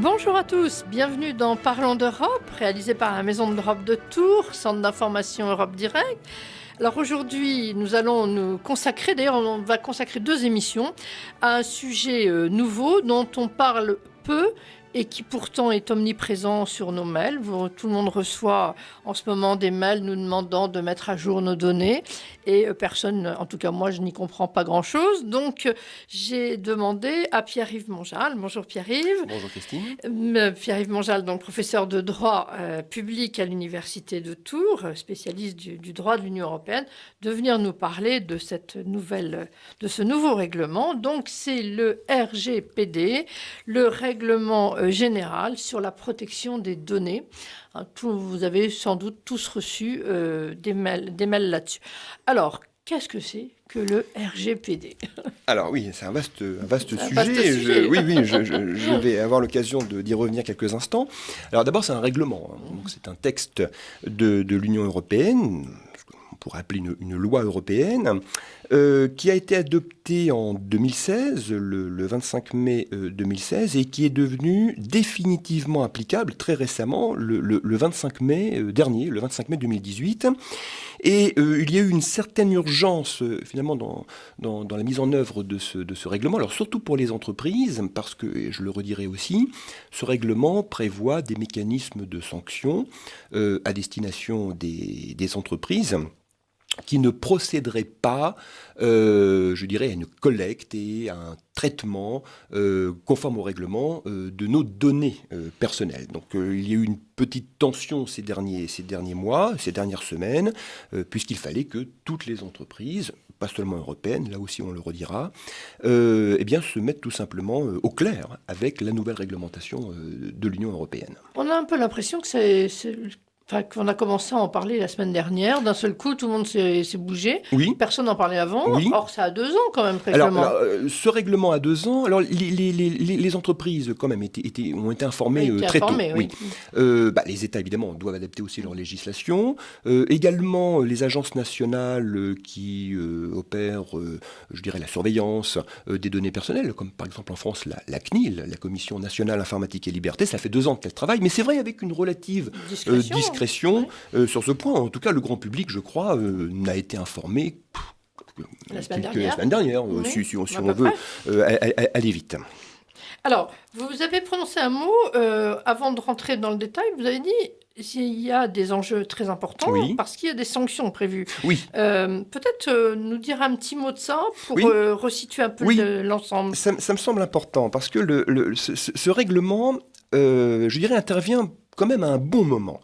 Bonjour à tous, bienvenue dans Parlons d'Europe, réalisé par la Maison de l'Europe de Tours, Centre d'information Europe Direct. Alors aujourd'hui, nous allons nous consacrer, d'ailleurs on va consacrer 2 émissions, à un sujet nouveau dont on parle peu et qui pourtant est omniprésent sur nos mails. Tout le monde reçoit en ce moment des mails nous demandant de mettre à jour nos données et personne, en tout cas moi, je n'y comprends pas grand-chose. Donc j'ai demandé à Pierre-Yves Monjal. Bonjour Pierre-Yves. Bonjour Christine. Pierre-Yves Monjal, donc professeur de droit public à l'Université de Tours, spécialiste du droit de l'Union européenne, de venir nous parler de de ce nouveau règlement. Donc c'est le RGPD, le règlement général sur la protection des données. Vous avez sans doute tous reçu des mails là-dessus. Alors, qu'est-ce que c'est que le RGPD ? Alors oui, c'est un vaste sujet. Je vais avoir l'occasion d'y revenir quelques instants. Alors d'abord, c'est un règlement. Donc, c'est un texte de l'Union européenne, on pourrait appeler une loi européenne, qui a été adopté en 2016, le 25 mai 2016, et qui est devenu définitivement applicable très récemment, le 25 mai dernier, le 25 mai 2018. Et il y a eu une certaine urgence finalement dans la mise en œuvre de ce règlement, alors surtout pour les entreprises, parce que, et je le redirai aussi, ce règlement prévoit des mécanismes de sanctions à destination des entreprises qui ne procéderait pas, je dirais, à une collecte et à un traitement conforme au règlement de nos données personnelles. Donc il y a eu une petite tension ces derniers mois, ces dernières semaines, puisqu'il fallait que toutes les entreprises, pas seulement européennes, là aussi on le redira, se mettent tout simplement au clair avec la nouvelle réglementation de l'Union européenne. On a un peu l'impression que qu'on a commencé à en parler la semaine dernière. D'un seul coup, tout le monde s'est bougé. Oui. Personne n'en parlait avant. Oui. Or, ça a 2 ans quand même, règlement. Alors, ce règlement a 2 ans. Alors, les entreprises, quand même, ont été informées très tôt. Oui. Les États, évidemment, doivent adapter aussi leur législation. Également, les agences nationales qui opèrent, je dirais, la surveillance des données personnelles, comme par exemple en France, la CNIL, la Commission nationale informatique et liberté. Ça fait 2 ans qu'elle travaille, mais c'est vrai avec une relative discrétion sur ce point. En tout cas, le grand public, je crois, n'a été informé la semaine dernière, oui, si on veut aller vite. Alors, vous avez prononcé un mot, avant de rentrer dans le détail, vous avez dit qu'il y a des enjeux très importants, oui, parce qu'il y a des sanctions prévues. Oui. Peut-être nous dire un petit mot de ça pour resituer un peu l'ensemble. Ça me semble important, parce que ce règlement, je dirais, intervient quand même à un bon moment.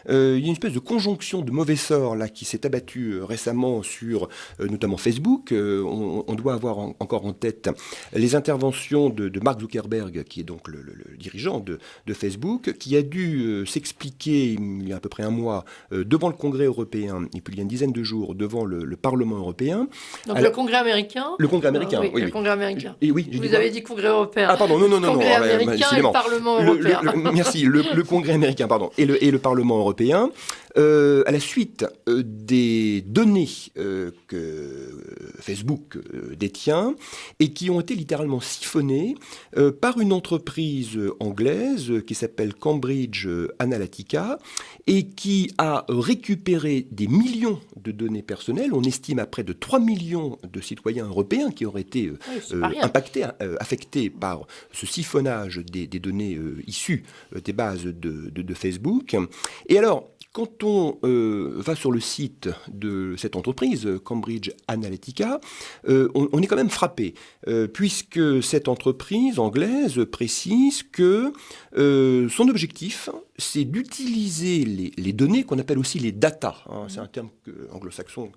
Il y a une espèce de conjonction de mauvais sorts là, qui s'est abattue récemment sur notamment Facebook. On doit avoir encore en tête les interventions de Mark Zuckerberg, qui est donc le dirigeant de Facebook, qui a dû s'expliquer il y a à peu près un mois devant le Congrès européen, et puis il y a une dizaine de jours devant le Parlement européen. Donc le Congrès américain. Le Congrès américain, oui. Le Congrès américain. Vous avez dit Congrès européen. Ah pardon, non. Congrès américain et le Parlement européen. Merci, le Congrès américain, pardon, et le Parlement européen. À la suite des données que Facebook détient et qui ont été littéralement siphonnées par une entreprise anglaise qui s'appelle Cambridge Analytica et qui a récupéré des millions de données personnelles. On estime à près de 3 millions de citoyens européens qui auraient été affectés par ce siphonnage des données issues des bases de Facebook. Et alors, quand on va sur le site de cette entreprise, Cambridge Analytica, on est quand même frappé, puisque cette entreprise anglaise précise que son objectif, c'est d'utiliser les données qu'on appelle aussi les data. C'est un terme anglo-saxon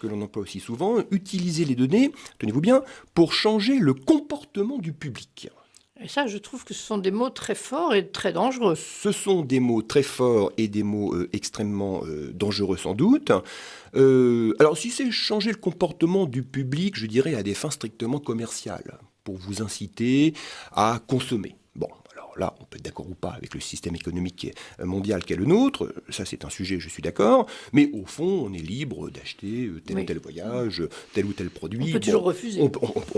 que l'on emploie aussi souvent. Utiliser les données, tenez-vous bien, pour changer le comportement du public. Et ça, je trouve que ce sont des mots très forts et très dangereux. Ce sont des mots très forts et des mots extrêmement dangereux sans doute. Alors si c'est changer le comportement du public, je dirais à des fins strictement commerciales, pour vous inciter à consommer. Bon, alors là, on peut être d'accord ou pas avec le système économique mondial qu'est le nôtre, ça c'est un sujet, je suis d'accord, mais au fond, on est libre d'acheter tel ou tel voyage, tel ou tel produit. On peut toujours refuser. On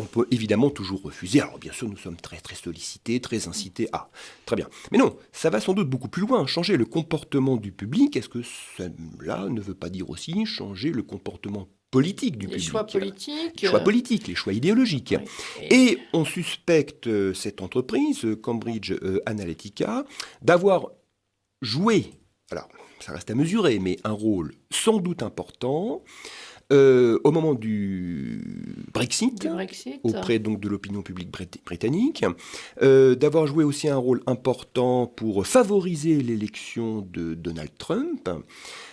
peut évidemment toujours refuser. Alors bien sûr, nous sommes très très sollicités, très incités. Ah, très bien. Mais non, ça va sans doute beaucoup plus loin. Changer le comportement du public, est-ce que cela ne veut pas dire aussi changer le comportement politique du public. Les choix politiques. Les choix politiques, les choix idéologiques. Oui. Et on suspecte cette entreprise, Cambridge Analytica, d'avoir joué, alors ça reste à mesurer, mais un rôle sans doute important au moment du Brexit, auprès donc de l'opinion publique britannique, d'avoir joué aussi un rôle important pour favoriser l'élection de Donald Trump.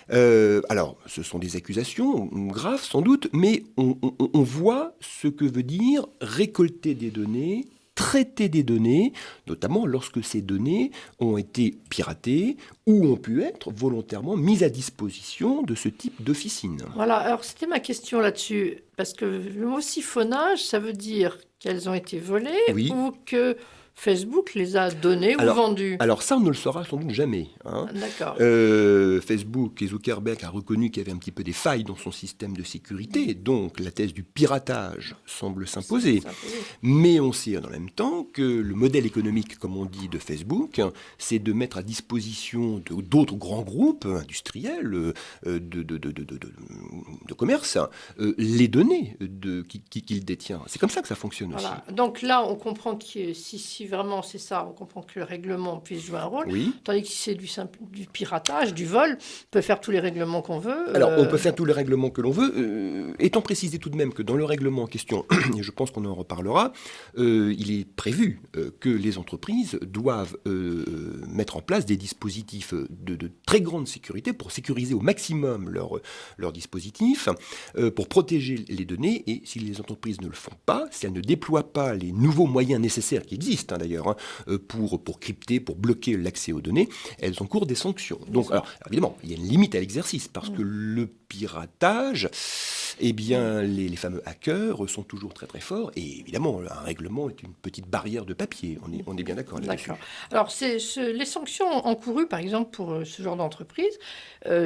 Alors, ce sont des accusations graves sans doute, mais on voit ce que veut dire récolter des données, traiter des données, notamment lorsque ces données ont été piratées ou ont pu être volontairement mises à disposition de ce type d'officine. Voilà, alors c'était ma question là-dessus, parce que le mot siphonnage, ça veut dire qu'elles ont été volées ou que Facebook les a données ou vendues. Alors ça, on ne le saura sans doute jamais. Hein. D'accord. Facebook et Zuckerberg a reconnu qu'il y avait un petit peu des failles dans son système de sécurité, donc la thèse du piratage semble s'imposer. Mais on sait en même temps que le modèle économique, comme on dit, de Facebook, c'est de mettre à disposition d'autres grands groupes industriels de commerce les données qu'il détient. C'est comme ça que ça fonctionne aussi. Donc là, on comprend que si vraiment c'est ça, on comprend que le règlement puisse jouer un rôle, tandis que si c'est du piratage, du vol, on peut faire tous les règlements qu'on veut. Alors, on peut faire tous les règlements que l'on veut, étant précisé tout de même que dans le règlement en question, et je pense qu'on en reparlera, il est prévu que les entreprises doivent mettre en place des dispositifs de très grande sécurité pour sécuriser au maximum leurs dispositifs, pour protéger les données, et si les entreprises ne le font pas, si elles ne déploient pas les nouveaux moyens nécessaires qui existent, d'ailleurs, pour crypter, pour bloquer l'accès aux données, elles encourent des sanctions. Donc, alors, évidemment, il y a une limite à l'exercice, parce que le piratage, eh bien, les fameux hackers sont toujours très très forts, et évidemment, un règlement est une petite barrière de papier, on est bien d'accord là-dessus. D'accord. Alors, les sanctions encourues, par exemple, pour ce genre d'entreprise,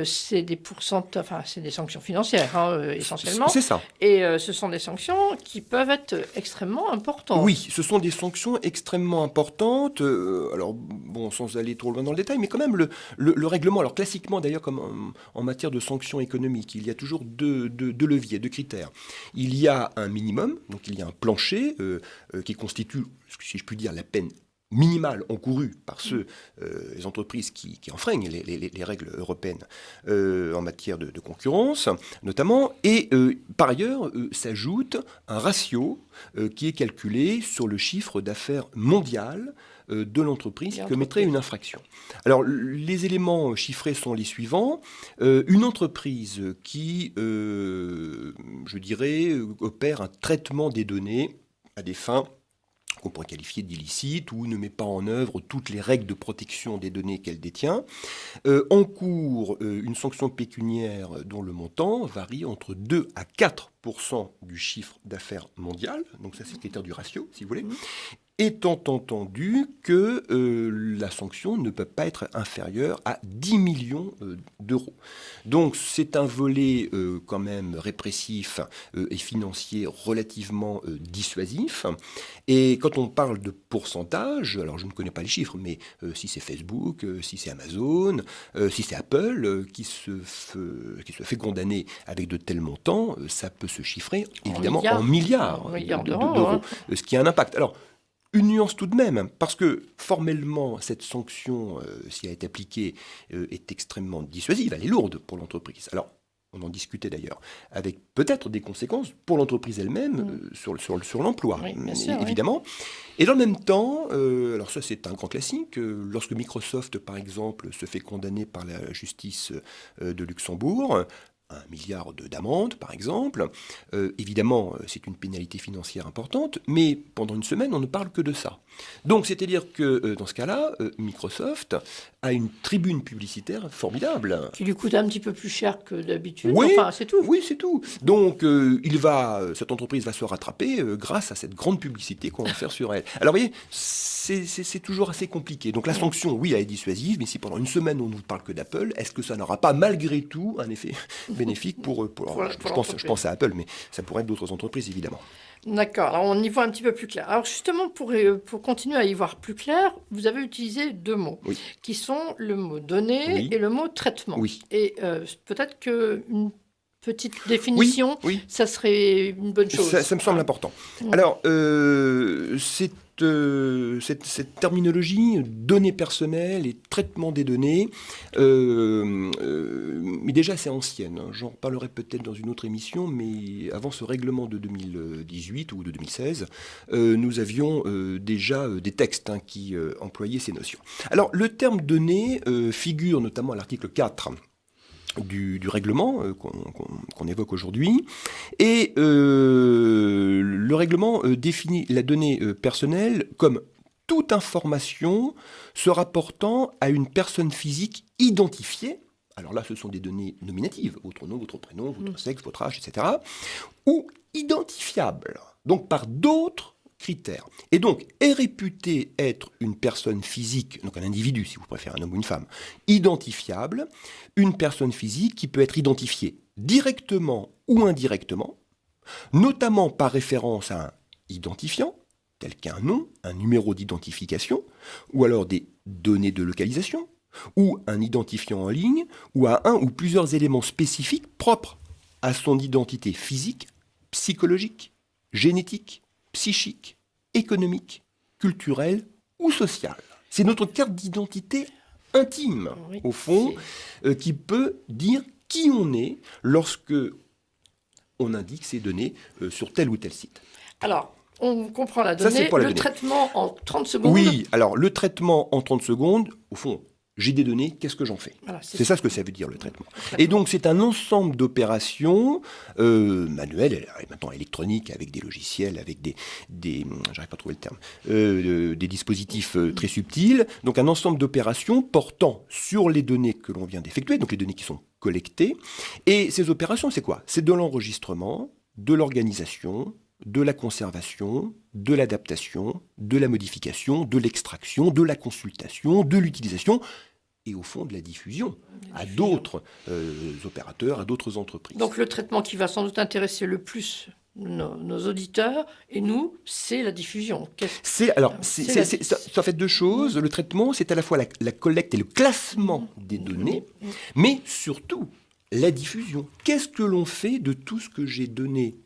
c'est des pourcentages, enfin, c'est des sanctions financières, essentiellement. C'est ça. Et ce sont des sanctions qui peuvent être extrêmement importantes. Oui, ce sont des sanctions extrêmement importantes. Alors, bon, sans aller trop loin dans le détail, mais quand même, le règlement, alors classiquement d'ailleurs, comme en matière de sanctions économiques, il y a toujours deux leviers, deux critères. Il y a un minimum, donc il y a un plancher qui constitue, si je puis dire, la peine minimale encourue par les entreprises qui enfreignent les règles européennes en matière de concurrence, notamment. Et par ailleurs, s'ajoute un ratio qui est calculé sur le chiffre d'affaires mondial de l'entreprise qui commettrait une infraction. Alors, les éléments chiffrés sont les suivants. Une entreprise qui, je dirais, opère un traitement des données à des fins qu'on pourrait qualifier d'illicite ou ne met pas en œuvre toutes les règles de protection des données qu'elle détient, encourt une sanction pécuniaire dont le montant varie entre 2 à 4% du chiffre d'affaires mondial, donc ça c'est le critère du ratio, si vous voulez, étant entendu que la sanction ne peut pas être inférieure à 10 millions d'euros. Donc c'est un volet quand même répressif et financier relativement dissuasif. Et quand on parle de pourcentage, alors je ne connais pas les chiffres, mais si c'est Facebook, si c'est Amazon, si c'est Apple qui se fait condamner avec de tels montants, ça peut se chiffrer évidemment en milliards d'euros, ce qui a un impact. Alors, une nuance tout de même, parce que formellement, cette sanction, si elle est appliquée, est extrêmement dissuasive, elle est lourde pour l'entreprise. Alors, on en discutait d'ailleurs, avec peut-être des conséquences pour l'entreprise elle-même sur l'emploi, évidemment. Oui. Et dans le même temps, alors ça c'est un grand classique, lorsque Microsoft par exemple se fait condamner par la justice de Luxembourg, 1 milliard d'amende, par exemple. Évidemment, c'est une pénalité financière importante, mais pendant une semaine, on ne parle que de ça. Donc, c'est-à-dire que dans ce cas-là, Microsoft a une tribune publicitaire formidable. Qui lui coûte un petit peu plus cher que d'habitude. Oui, enfin, c'est tout. Oui, c'est tout. Donc, cette entreprise va se rattraper grâce à cette grande publicité qu'on va faire sur elle. Alors, vous voyez, c'est toujours assez compliqué. Donc, la sanction, oui, elle est dissuasive, mais si pendant une semaine, on ne vous parle que d'Apple, est-ce que ça n'aura pas, malgré tout, un effet bénéfique pour je pense à Apple, mais ça pourrait être d'autres entreprises, évidemment. D'accord, alors on y voit un petit peu plus clair. Alors justement, pour continuer à y voir plus clair, vous avez utilisé 2 mots, qui sont le mot données et le mot traitement. Oui. Et peut-être qu'une petite définition, ça serait une bonne chose. Ça me semble important. Alors, cette terminologie, données personnelles et traitement des données, mais déjà c'est ancienne. J'en reparlerai peut-être dans une autre émission, mais avant ce règlement de 2018 ou de 2016, nous avions déjà des textes qui employaient ces notions. Alors, le terme données figure notamment à l'article 4 du règlement qu'on évoque aujourd'hui. Et le règlement définit la donnée personnelle comme toute information se rapportant à une personne physique identifiée. Alors là, ce sont des données nominatives, votre nom, votre prénom, votre sexe, votre âge, etc. Ou identifiables, donc par d'autres critères. Et donc, est réputé être une personne physique, donc un individu, si vous préférez, un homme ou une femme, identifiable, une personne physique qui peut être identifiée directement ou indirectement, notamment par référence à un identifiant, tel qu'un nom, un numéro d'identification, ou alors des données de localisation, ou un identifiant en ligne, ou à un ou plusieurs éléments spécifiques propres à son identité physique, psychologique, génétique, psychique, économique, culturelle ou sociale. C'est notre carte d'identité intime, au fond, qui peut dire qui on est lorsque on indique ces données sur tel ou tel site. Alors, on comprend la donnée, le traitement en 30 secondes. Oui, alors le traitement en 30 secondes, au fond, j'ai des données, qu'est-ce que j'en fais? C'est ça ce que ça veut dire, le traitement. Et donc, c'est un ensemble d'opérations manuelles, et maintenant électroniques, avec des logiciels, avec j'arrive pas à trouver le terme, des dispositifs très subtils. Donc, un ensemble d'opérations portant sur les données que l'on vient d'effectuer, donc les données qui sont collectées. Et ces opérations, c'est quoi? C'est de l'enregistrement, de l'organisation, de la conservation, de l'adaptation, de la modification, de l'extraction, de la consultation, de l'utilisation et au fond de la diffusion à d'autres opérateurs, à d'autres entreprises. Donc le traitement qui va sans doute intéresser le plus nos auditeurs et nous, c'est la diffusion. Ça fait 2 choses. Le traitement, c'est à la fois la collecte et le classement des données, mais surtout la diffusion. Qu'est-ce que l'on fait de tout ce que j'ai donné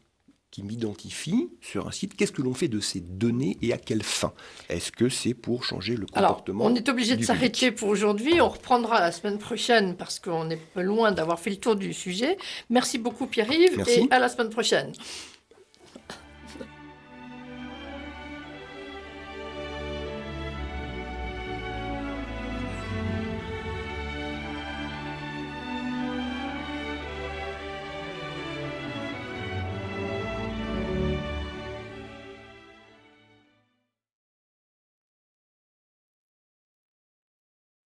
qui m'identifie sur un site? Qu'est-ce que l'on fait de ces données et à quelle fin? Est-ce que c'est pour changer le comportement? Alors, on est obligé de s'arrêter pour aujourd'hui. On reprendra la semaine prochaine parce qu'on est loin d'avoir fait le tour du sujet. Merci beaucoup Pierre-Yves et à la semaine prochaine.